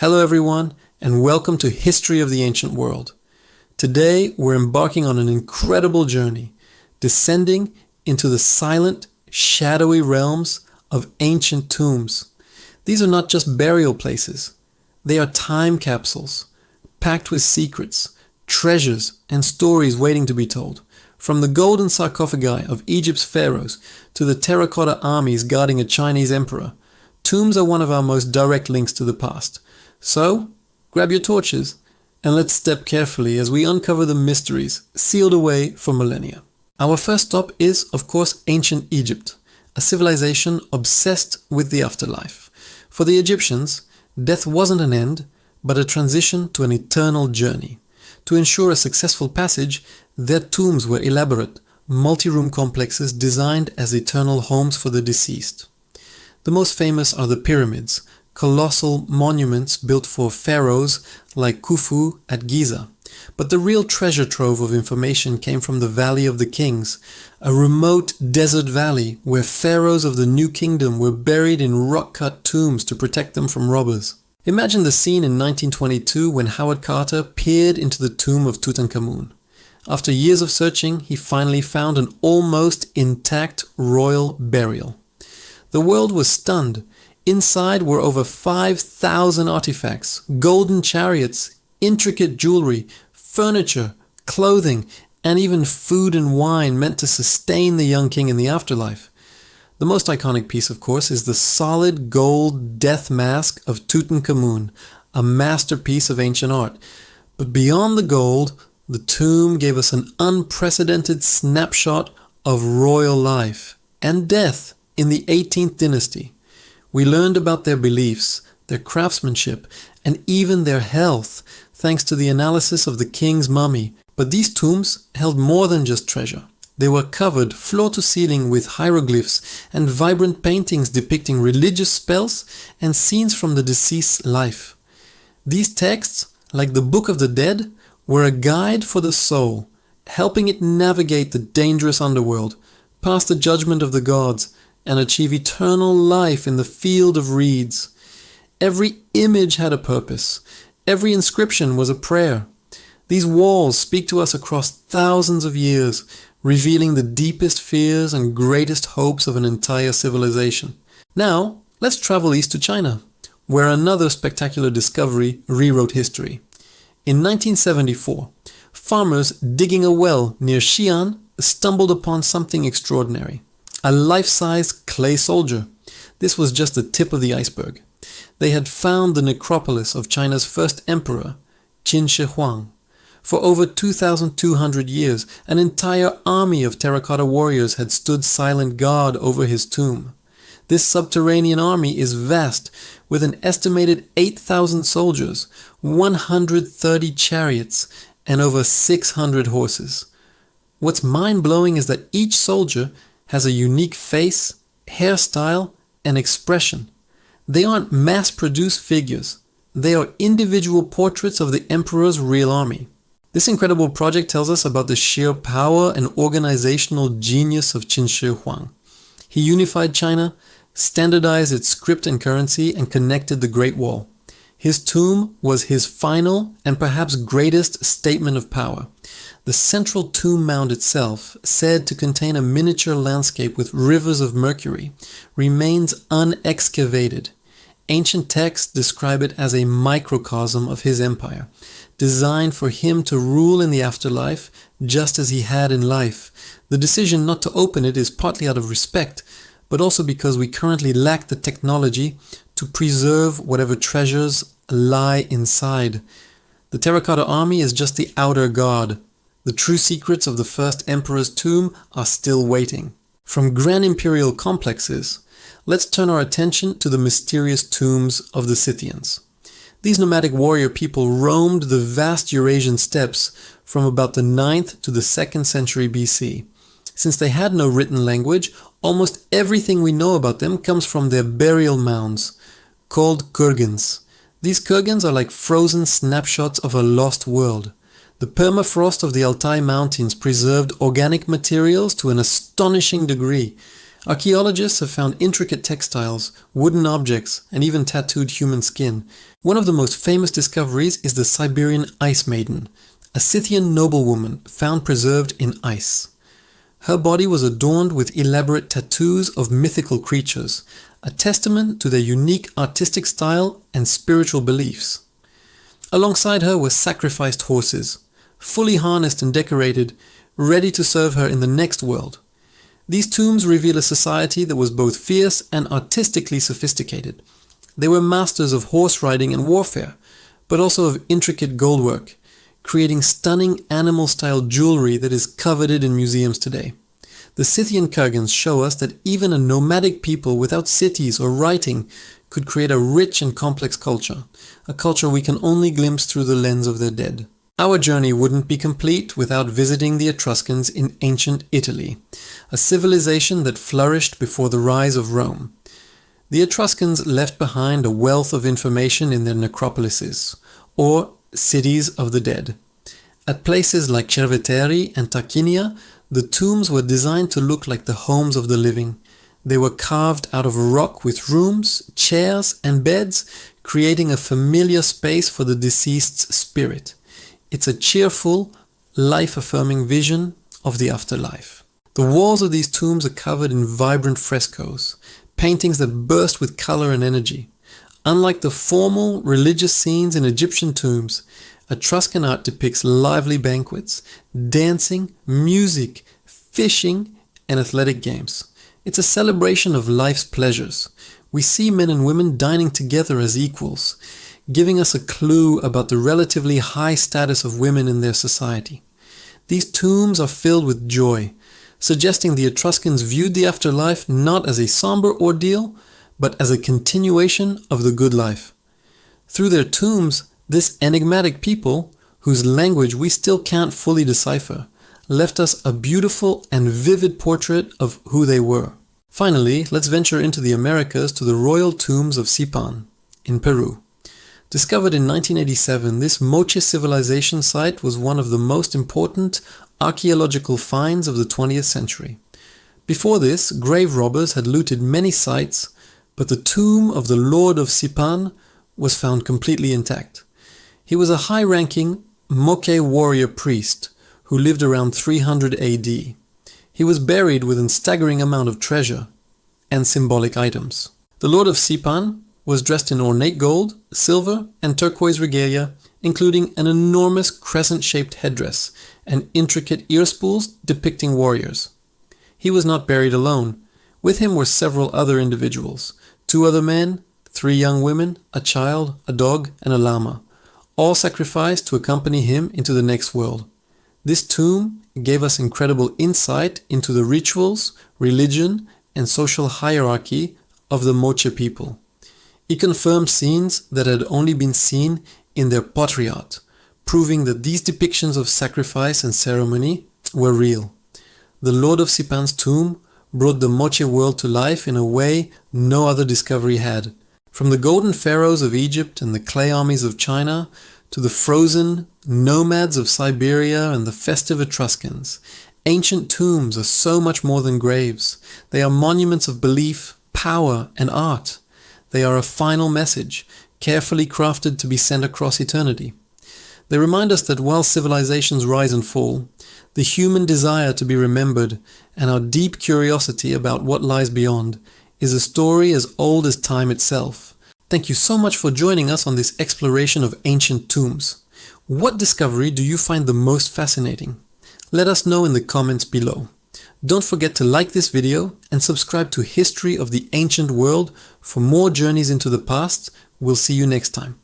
Hello everyone, and welcome to History of the Ancient World. Today we're embarking on an incredible journey, descending into the silent, shadowy realms of ancient tombs. These are not just burial places. They are time capsules, packed with secrets, treasures, and stories waiting to be told. From the golden sarcophagi of Egypt's pharaohs to the terracotta armies guarding a Chinese emperor, tombs are one of our most direct links to the past. So, grab your torches and let's step carefully as we uncover the mysteries sealed away for millennia. Our first stop is, of course, ancient Egypt, a civilization obsessed with the afterlife. For the Egyptians, death wasn't an end, but a transition to an eternal journey. To ensure a successful passage, their tombs were elaborate, multi-room complexes designed as eternal homes for the deceased. The most famous are the pyramids, colossal monuments built for pharaohs like Khufu at Giza. But the real treasure trove of information came from the Valley of the Kings, a remote desert valley where pharaohs of the New Kingdom were buried in rock-cut tombs to protect them from robbers. Imagine the scene in 1922 when Howard Carter peered into the tomb of Tutankhamun. After years of searching, he finally found an almost intact royal burial. The world was stunned. Inside were over 5,000 artifacts, golden chariots, intricate jewelry, furniture, clothing, and even food and wine meant to sustain the young king in the afterlife. The most iconic piece, of course, is the solid gold death mask of Tutankhamun, a masterpiece of ancient art. But beyond the gold, the tomb gave us an unprecedented snapshot of royal life and death in the 18th dynasty. We learned about their beliefs, their craftsmanship, and even their health, thanks to the analysis of the king's mummy. But these tombs held more than just treasure. They were covered floor to ceiling with hieroglyphs and vibrant paintings depicting religious spells and scenes from the deceased's life. These texts, like the Book of the Dead, were a guide for the soul, helping it navigate the dangerous underworld, past the judgment of the gods, and achieve eternal life in the field of reeds. Every image had a purpose. Every inscription was a prayer. These walls speak to us across thousands of years, revealing the deepest fears and greatest hopes of an entire civilization. Now, let's travel east to China, where another spectacular discovery rewrote history. In 1974, farmers digging a well near Xi'an stumbled upon something extraordinary. A life-size clay soldier. This was just the tip of the iceberg. They had found the necropolis of China's first emperor, Qin Shi Huang. For over 2,200 years, an entire army of terracotta warriors had stood silent guard over his tomb. This subterranean army is vast, with an estimated 8,000 soldiers, 130 chariots, and over 600 horses. What's mind-blowing is that each soldier has a unique face, hairstyle, and expression. They aren't mass-produced figures. They are individual portraits of the emperor's real army. This incredible project tells us about the sheer power and organizational genius of Qin Shi Huang. He unified China, standardized its script and currency, and connected the Great Wall. His tomb was his final and perhaps greatest statement of power. The central tomb mound itself, said to contain a miniature landscape with rivers of mercury, remains unexcavated. Ancient texts describe it as a microcosm of his empire, designed for him to rule in the afterlife just as he had in life. The decision not to open it is partly out of respect, but also because we currently lack the technology to preserve whatever treasures lie inside. The terracotta army is just the outer guard. The true secrets of the first emperor's tomb are still waiting. From grand imperial complexes, let's turn our attention to the mysterious tombs of the Scythians. These nomadic warrior people roamed the vast Eurasian steppes from about the 9th to the 2nd century BC. Since they had no written language, almost everything we know about them comes from their burial mounds, called kurgans. These kurgans are like frozen snapshots of a lost world. The permafrost of the Altai Mountains preserved organic materials to an astonishing degree. Archaeologists have found intricate textiles, wooden objects, and even tattooed human skin. One of the most famous discoveries is the Siberian Ice Maiden, a Scythian noblewoman found preserved in ice. Her body was adorned with elaborate tattoos of mythical creatures, a testament to their unique artistic style and spiritual beliefs. Alongside her were sacrificed horses, fully harnessed and decorated, ready to serve her in the next world. These tombs reveal a society that was both fierce and artistically sophisticated. They were masters of horse riding and warfare, but also of intricate goldwork, creating stunning animal-style jewelry that is coveted in museums today. The Scythian Kurgans show us that even a nomadic people without cities or writing could create a rich and complex culture, a culture we can only glimpse through the lens of their dead. Our journey wouldn't be complete without visiting the Etruscans in ancient Italy, a civilization that flourished before the rise of Rome. The Etruscans left behind a wealth of information in their necropolises, or cities of the dead. At places like Cerveteri and Tarquinia, the tombs were designed to look like the homes of the living. They were carved out of rock with rooms, chairs, and beds, creating a familiar space for the deceased's spirit. It's a cheerful, life-affirming vision of the afterlife. The walls of these tombs are covered in vibrant frescoes, paintings that burst with color and energy. Unlike the formal, religious scenes in Egyptian tombs, Etruscan art depicts lively banquets, dancing, music, fishing, and athletic games. It's a celebration of life's pleasures. We see men and women dining together as equals, giving us a clue about the relatively high status of women in their society. These tombs are filled with joy, suggesting the Etruscans viewed the afterlife not as a somber ordeal, but as a continuation of the good life. Through their tombs, this enigmatic people, whose language we still can't fully decipher, left us a beautiful and vivid portrait of who they were. Finally, let's venture into the Americas to the royal tombs of Sipan, in Peru. Discovered in 1987, this Moche civilization site was one of the most important archaeological finds of the 20th century. Before this, grave robbers had looted many sites, but the tomb of the Lord of Sipan was found completely intact. He was a high-ranking Moche warrior priest who lived around 300 AD. He was buried with a staggering amount of treasure and symbolic items. The Lord of Sipan was dressed in ornate gold, silver, and turquoise regalia, including an enormous crescent-shaped headdress and intricate ear spools depicting warriors. He was not buried alone. With him were several other individuals, 2 other men, 3 young women, a child, a dog, and a llama, all sacrificed to accompany him into the next world. This tomb gave us incredible insight into the rituals, religion, and social hierarchy of the Moche people. It confirmed scenes that had only been seen in their pottery art, proving that these depictions of sacrifice and ceremony were real. The Lord of Sipan's tomb brought the Moche world to life in a way no other discovery had. From the golden pharaohs of Egypt and the clay armies of China, to the frozen nomads of Siberia and the festive Etruscans, ancient tombs are so much more than graves. They are monuments of belief, power, and art. They are a final message, carefully crafted to be sent across eternity. They remind us that while civilizations rise and fall, the human desire to be remembered and our deep curiosity about what lies beyond is a story as old as time itself. Thank you so much for joining us on this exploration of ancient tombs. What discovery do you find the most fascinating? Let us know in the comments below. Don't forget to like this video and subscribe to History of the Ancient World for more journeys into the past. We'll see you next time.